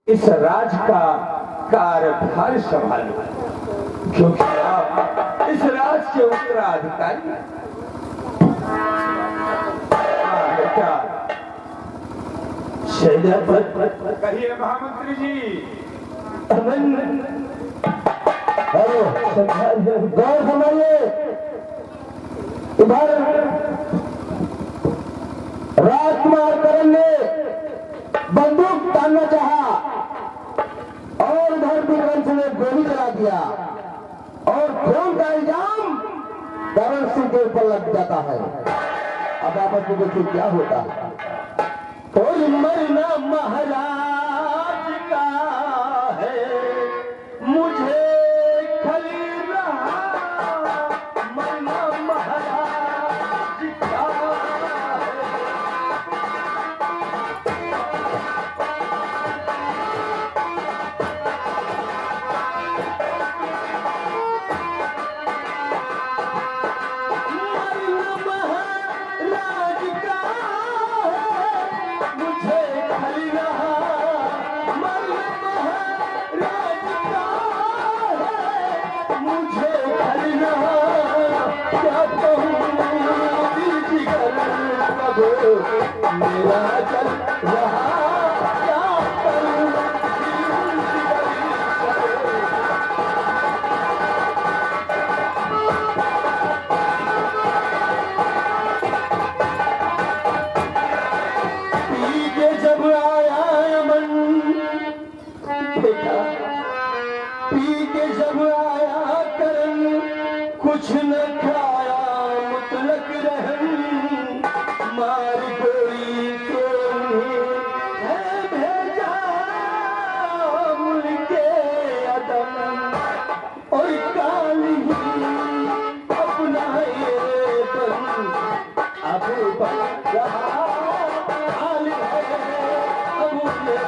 इस राज का कार्यभार संभालो, क्योंकि आप इस राज के उत्तराधिकारी हैं। बेटा कहिए महामंत्री जी। गौर समझिए, इधर राजकुमार करण ने बंदूक तानना चाहा और उधर बीरबंश ने गोली चला दिया और खून का इल्जाम करण सिंह के ऊपर लग जाता है। अब आपस में देखिए क्या होता है। कोई मरना महाराज का है, मुझे खलीला मरना महाराज का मेरा चल रहा क्या करूं पी के जब आया मन बेटा, पी के जब आया करन कुछ न खाया मुतलक रहन मार गोली के है भेजा मुल्के अदम और काली अपना ये बन अब बन रहा हाल है अब ये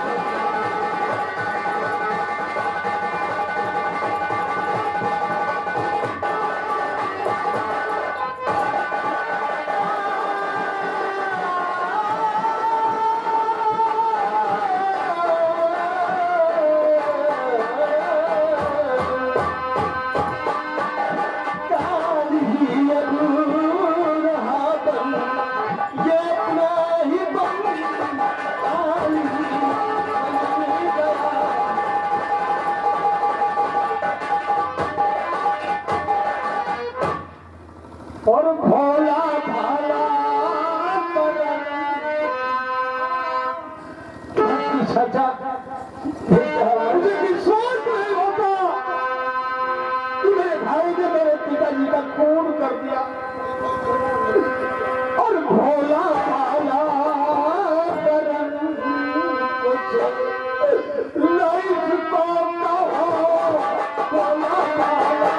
और भोला भाला सजा मुझे विश्वास नहीं होता कि मेरे भाई ने मेरे पिताजी का खून कर दिया। और भोला भाला करन कुछ लाइफ को कहो भोला भाला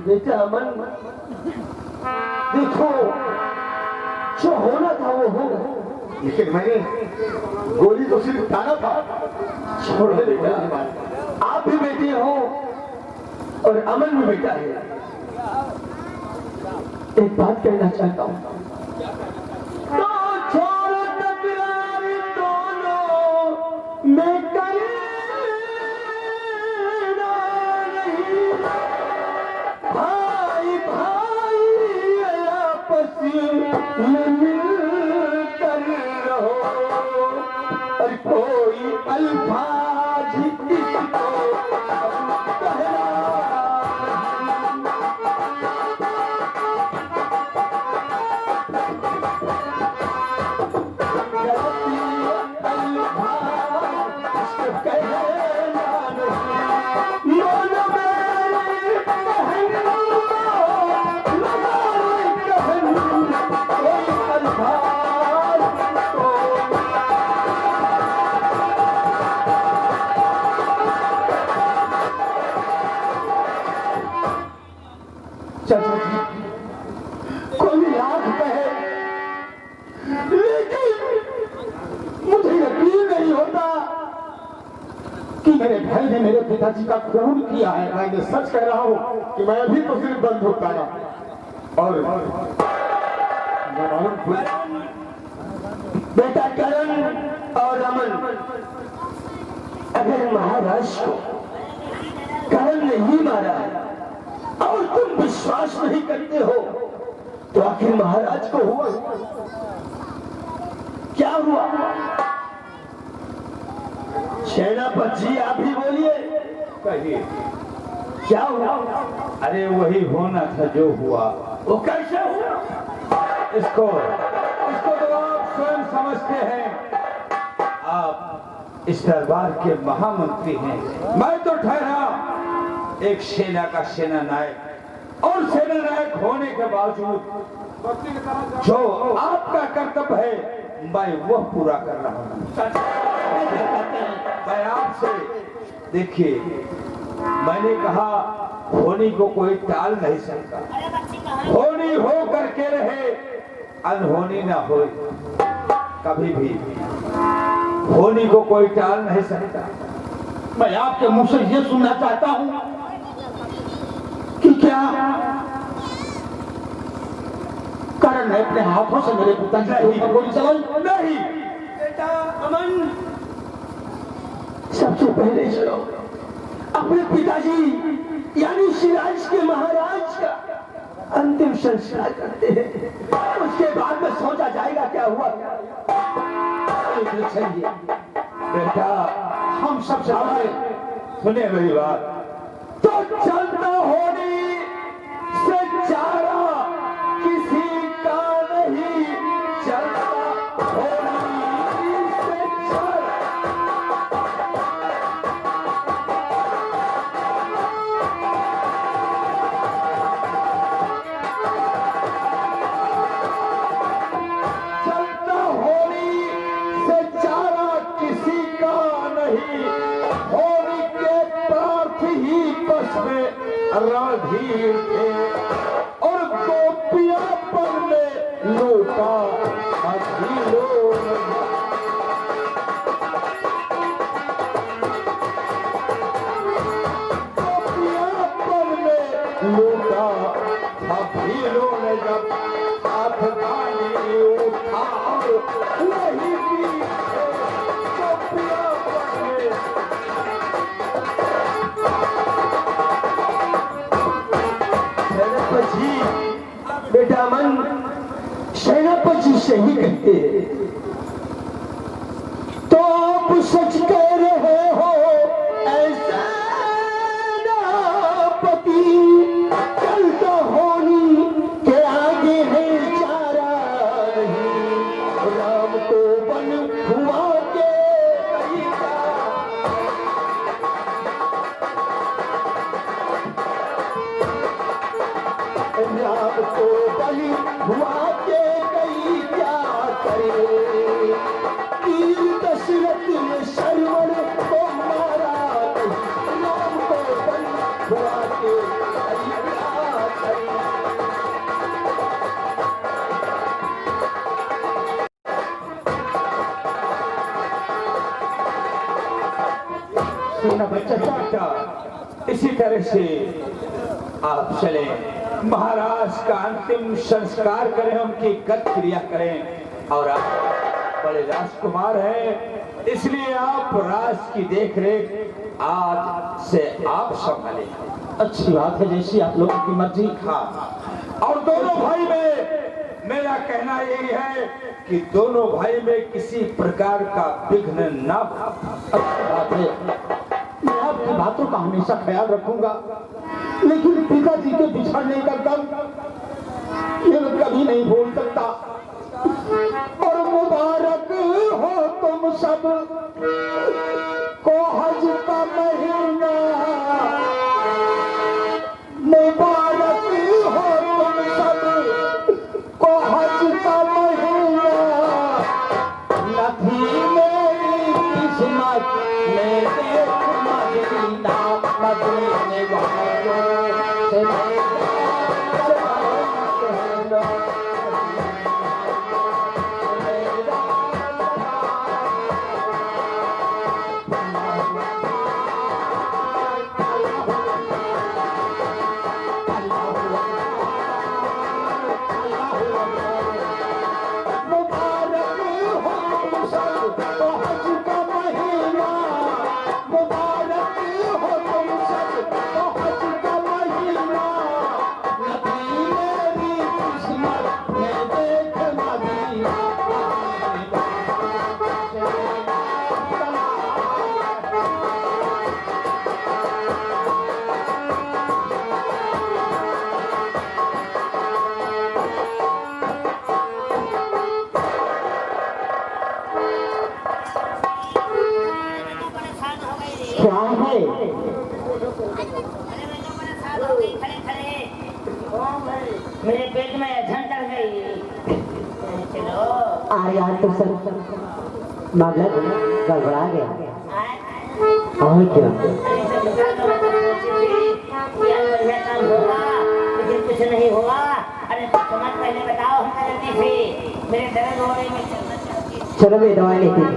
बेटा अमन, देखो जो होना था वो हो गया, लेकिन मैंने गोली तो सिर्फ ताना था। छोड़ दे बेटा, आप भी बेटे हो और अमन भी बेटा है। एक बात कहना चाहता हूँ, तो छोड़ तकरार दोनों में करना नहीं, भाई भाई आपस में मिलकर रहो और कोई अल्फाज इसको चाचा जी, कोई लाख कहे, लेकिन मुझे यकीन नहीं होता कि मेरे भाई ने मेरे पिताजी का खून किया है। मैं सच कह रहा हूँ कि मैं अभी तो सिर्फ बंद होता ना और बेटा करण और रमन, अगर महाराज को करण ने ही मारा और तुम विश्वास नहीं करते हो तो आखिर महाराज को हुआ क्या हुआ? सेनापति जी आप ही बोलिए, कहिए। क्या हुआ? अरे वही होना था जो हुआ। वो कैसे हुआ? इसको तो आप स्वयं समझते हैं। आप इस दरबार के महामंत्री हैं। मैं तो ठहरा एक सेना का सेना नायक, और सेना नायक होने के बावजूद जो आपका कर्तव्य है मैं वह पूरा कर रहा हूँ। मैं आपसे देखिए, मैंने कहा होनी को कोई टाल नहीं सकता। होनी हो करके रहे, अनहोनी ना हो कभी भी। होनी को कोई टाल नहीं सकता। मैं आपके मुंह से ये सुनना चाहता हूं कि क्या करण ने अपने हाथों से मेरे पिताजी के ऊपर गोली चलाई? नहीं बेटा अमन, सबसे पहले चलो अपने पिताजी यानी सिराज के महाराज का अंतिम संस्कार करते हैं, उसके बाद में सोचा जाएगा क्या हुआ। चलिए बेटा, हम सबसे पहले सुनिए मेरी बात। तो चलता होने से चारा किसी का नहीं, चलता होने से चारा। चलता होने से चारा किसी का नहीं, होनी के पार्थ ही बस में रणधीर थे, और गोपिया पर में लूटा अधीरो। गोपिया पर में लूटा अधीरो ने जब हाथ गाली उठा और वही भी गोपिया पर में। बेटा मन, सेनापति से ही कहते हैं तो आप सच कह रहे हो ऐसा सेनापति। चलता होनी के आगे है चारा नहीं, राम को बन हुआ के कहीं का। राम को बलि हुआ के कई क्या करे, वीर दशरथ ने शर्मण को मारा नहीं, राम को बलि हुआ के कई क्या करे। सुना बच्चा, इसी तरह से आप चले, महाराज का अंतिम संस्कार करें, उनकी गत क्रिया करें। और आप बड़े राजकुमार हैं, इसलिए आप राज की देखरेख आज से आप संभालें। अच्छी बात है, जैसी आप लोगों की मर्जी। हाँ, और दोनों भाई में मेरा कहना यही है कि दोनों भाई में किसी प्रकार का विघ्न न। अच्छी बात है, मैं आपकी बातों का हमेशा ख्याल रखूंगा, लेकिन पिताजी के बिछड़ने का गम ये मैं कभी नहीं भूल सकता। और मुबारक हो तुम सब को हज का महीना देने वालों से क्या है? मेरे पेट में झन चढ़ गई। चलो अरे यार तो सर मामला गड़बड़ा गया। और क्या? बढ़िया काम होगा लेकिन कुछ नहीं हुआ। अरे समझ पहले बताओ हम जल्दी से, मेरे दर्द हो रही है। चलो मैं दवा लेती हूँ।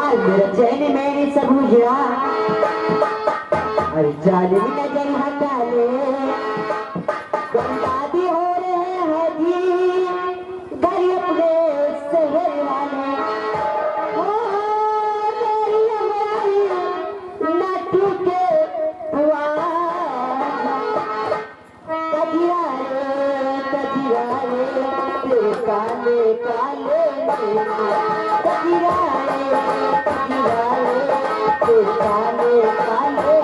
आज मेरा चैन मैंने सब बुझा, अरे जाने भी नजर हटा ले। बर्बादी हो रहे हैं जी गरीब अपने शहर वाले। ओ मेरी हमारी नाटू के कजिया रे तेरे काले काले कजिया रे तेरे काले काले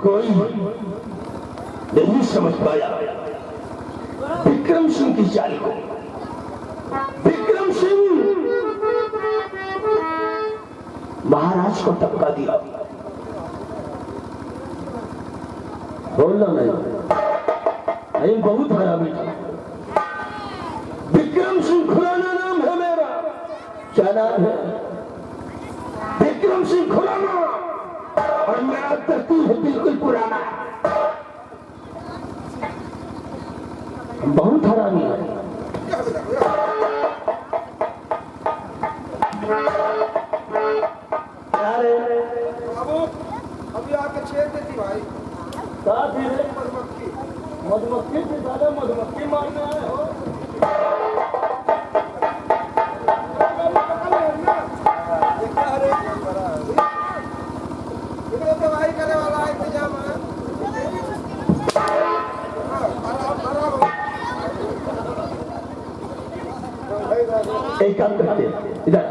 कोई नहीं समझ पाया विक्रम सिंह की चाल को। विक्रम सिंह महाराज को टपका दिया। बोलना नहीं बहुत हरामी था। विक्रम सिंह खुराना नाम है मेरा। क्या नाम है? विक्रम सिंह खुराना। और मेरा तरतीब है बिल्कुल पुराना। बहुत हरामी है। अभी आके छेड़ देती भाई। मधुमक्खी से ज्यादा मधुमक्खी मारने आए हो। दवाई करने वाला इंतजाम है। एक काम करते हैं, इधर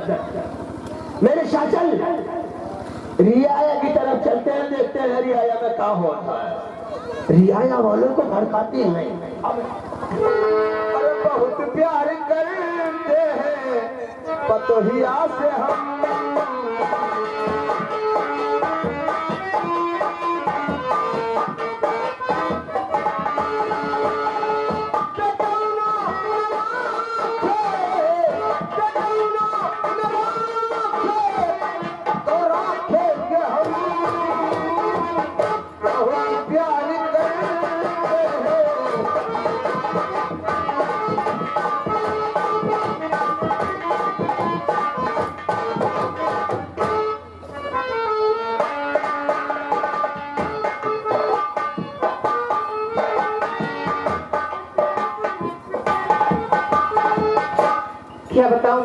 मेरे शाचल रियाया की तरफ चलते हैं, देखते हैं रियाया में क्या होता है। रियाया वालों को भड़काती है। अरे बहुत प्यार करते हैं पतोहिया से हम। क्या बताऊं?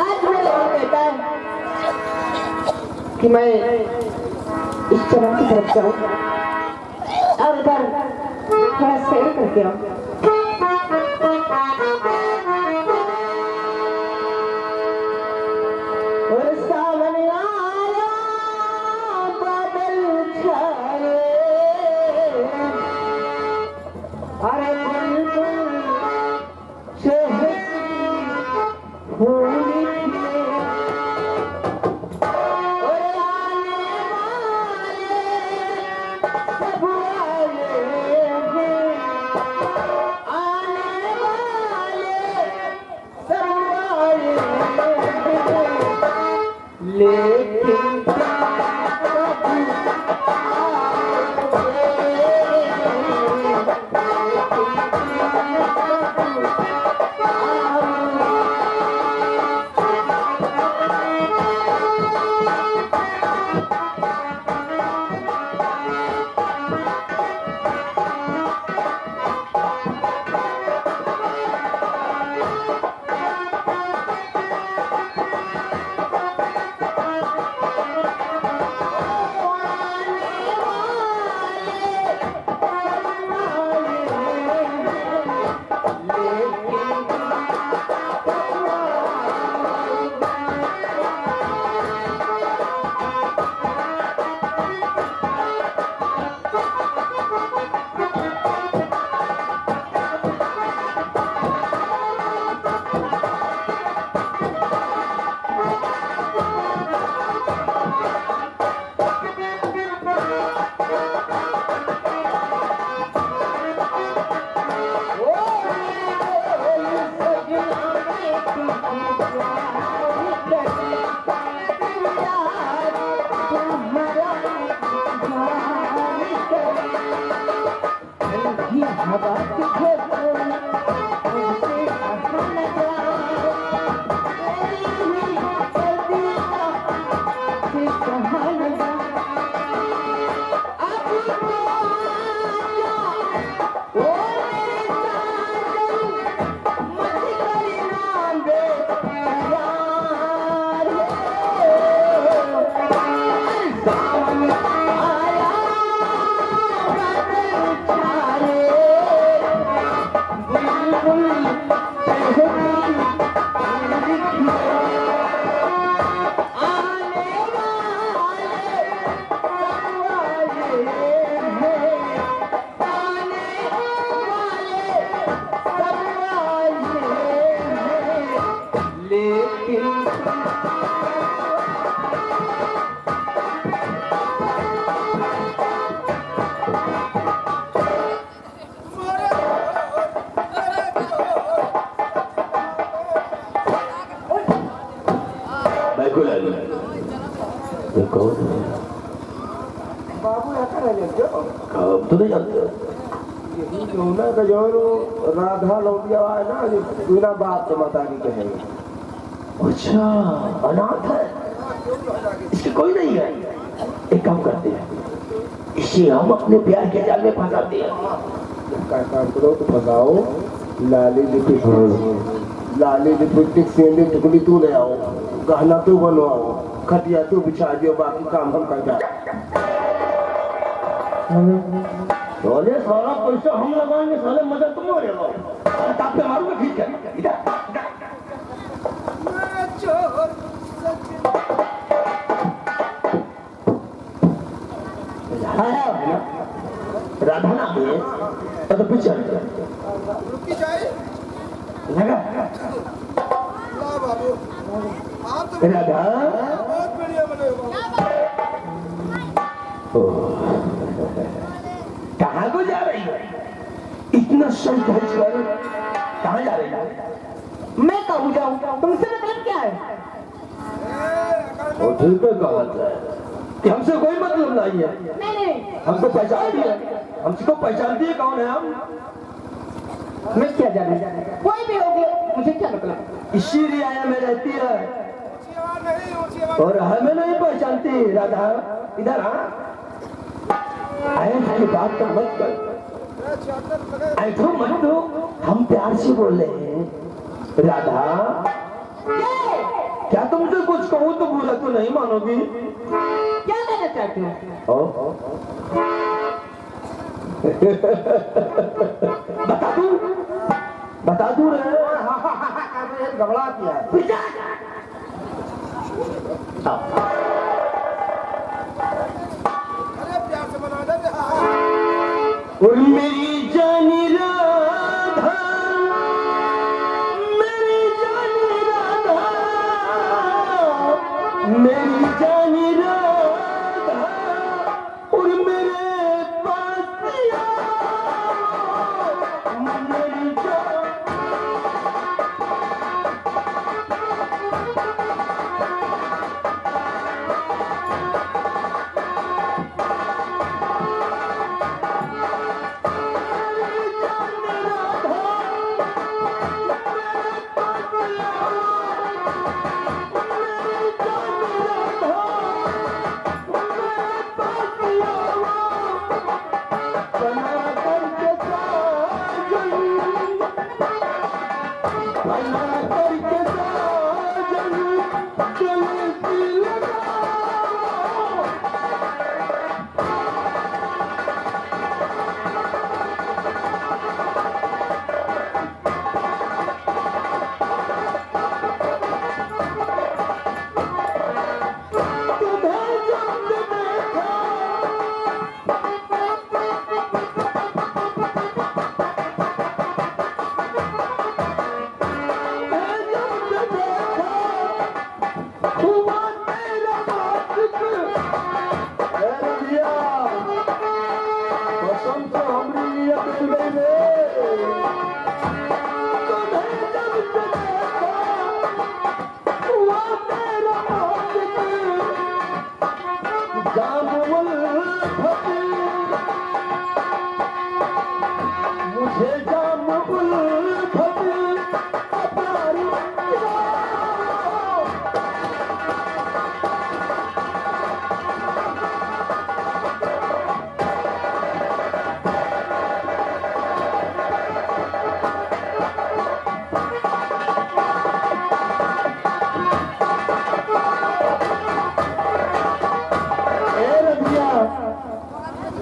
आज मेरा दिल कहता है कि मैं इस जगह की तरफ जाऊं और उधर थोड़ा सैर करके आऊं। और सावन आया बादल छाए, अरे बुलबुल से होली बाबू ऐसा नहीं क्यों तो नहीं जानते ना का जो राधा लौटिया है ना जो बिना बाप के मतारी कहेंगे। अच्छा अनाथ है, इसके कोई नहीं है। एक काम करते हैं, इसे हम अपने प्यार के जाल में फंसाते हैं। का काम करो तो फंसाओ, लाली लिपस्टिक सेंधे टुकड़ी तू ले आओ, गहना तू बनवाओ, खटिया तू बिछा दियो, बाकी काम हम कर जाए। बोले सारा पैसा हम लगाएंगे, साले मजा तुम हो रहे हो। ताप पे मारूंगा खींच कर इधर। राधा नाम है तो पीछे रुकी जाए लगा बाबू आप तो राधा बहुत बढ़िया बने हो। कहाँ को जा रही है इतना सच खर्च कर? कहाँ जा रही है? मैं कहूँ जाऊँ, तुमसे मतलब क्या है? वो ठीक है, कहा था कि हमसे कोई मतलब नहीं है। नहीं हमको पहचानती है, हमको पहचानती है कौन है हम? मैं क्या जाने, कोई भी हो गया मुझे क्या मतलब? इसी रियाया में रहती है और हमें नहीं पहचानती। राधा इधर आ, ऐसी बात तो मत कर, ऐठो मत दो, हम प्यार से बोल रहे हैं। राधा क्या तुमसे कुछ कहूँ तो बुरा तो नहीं मानोगी? क्या लेना चाहते हो? बता दूं रे। गबड़ा किया अरे प्यार से बना दे। और मेरी जानी राधा, मेरी जानी राधा, मेरी जानी राधा, और मेरे पास मेरी जान।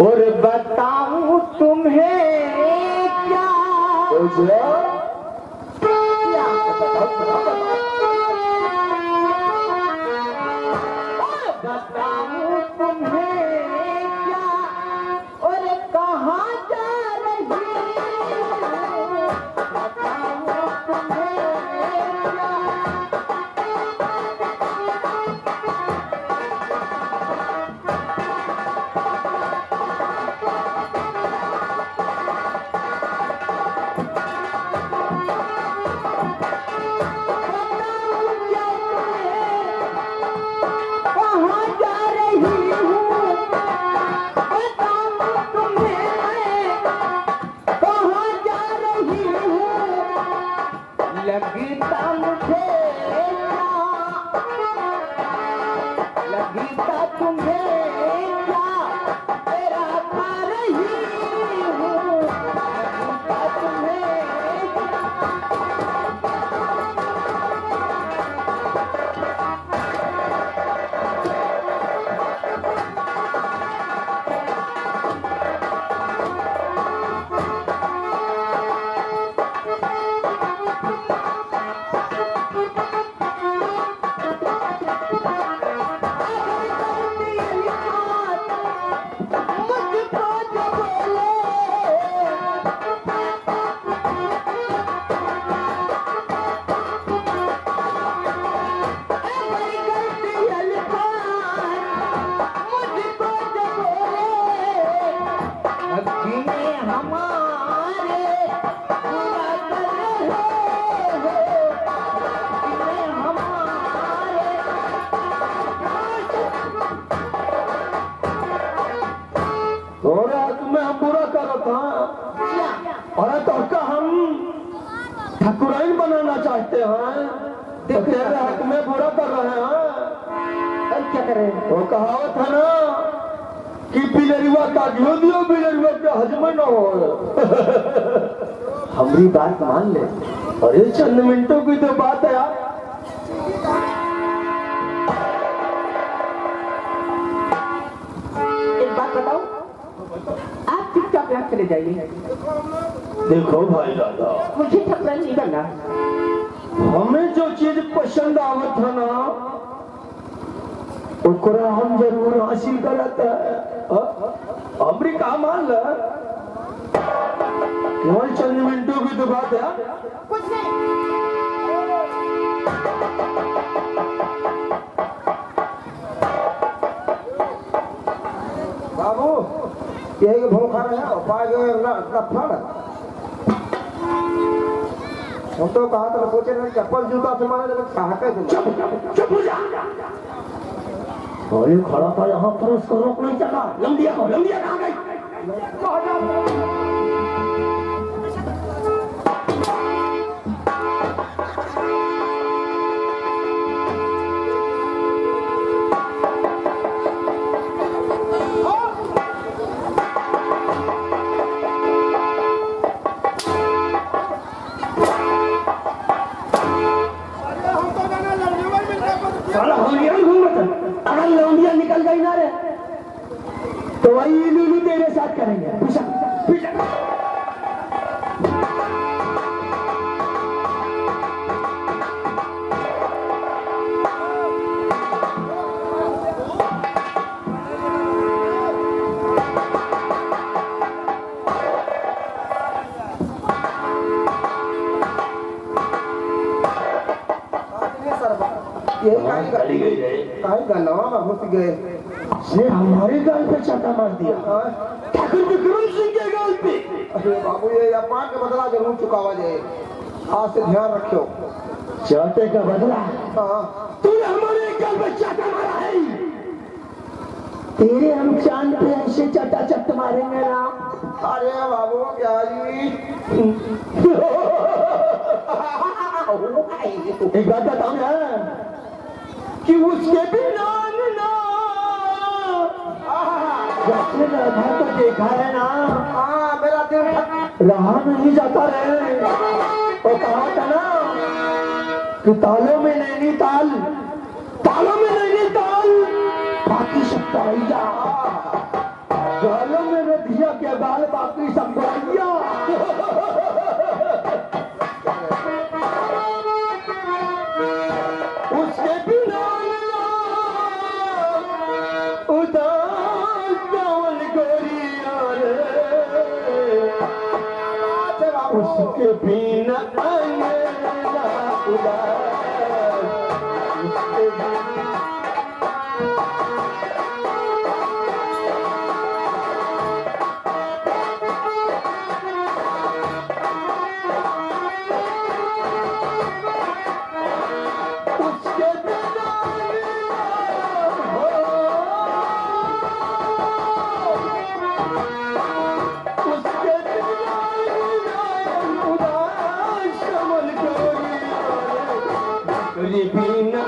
और बताऊं तुम्हें क्या, बताऊं तुम्हें क्या, और कहाँ जा रही हूँ, बताऊं तुम्हें क्या। तुम्हें क्या तेरा खा रही हूँ क्या तुम्हें हम बुरा करत अरे तो का हम ठाकुराइन बनाना चाहते हैं तो तेरे हक में बुरा कर रहे हैं। अब क्या करें? वो कहावत है ना कि बिलरुआ का घियो दियो बिलरुआ के हजम न हो। हमारी बात मान ले। अरे चंद मिनटों की तो बात है यार। एक बात बताओ, आप चुपचाप यहाँ चले जाइए। देखो भाई दादा, मुझे ठकरा नहीं करना। हमें जो चीज पसंद आवत है ना ओकरा हम जरूर हासिल करत है। अमरीका मान ल केवल चंद मिनटों की तो बात है। कुछ नहीं। बाबू यही के भूख खा रहे हैं उपाय फड़ हम तो कहा था सोचे नहीं चप्पल जूता से मारे जब चाहते थे। चुप हो जा। और ये खड़ा था यहाँ पर उसको रोक नहीं सका। लंबिया कहाँ गई? अगर लौंडिया निकल गई ना रे तो वही लूलू तेरे साथ करेंगे। कहीं गलवा में घुस गए से हमारे गाल पे चाटा मार दिया। ठाकुर विक्रम सिंह के गाल पे। अरे बाबू ये अपमान का बदला जरूर चुकावा जाए। आज से ध्यान रखियो। चाटे का बदला तूने हमारे गाल पे चाटा मारा है। तेरे हम चांद पे ऐसे चटा चट मारेंगे ना। अरे बाबू क्या जी एक बात बताऊं ना कि उसके बिना राधा को देखा है ना। मेरा दिल रहा नहीं जाता रे। और कहा था ना कि तालों में नैनीताल, तालों में नैनीताल, बाकी सब तराइया, गालों में रधिया के गाल, बाकी सब तराइया। उसके बिना उदास चावल गोरिया रे, उसके बिना अंगना उदास, उसके बिना बिना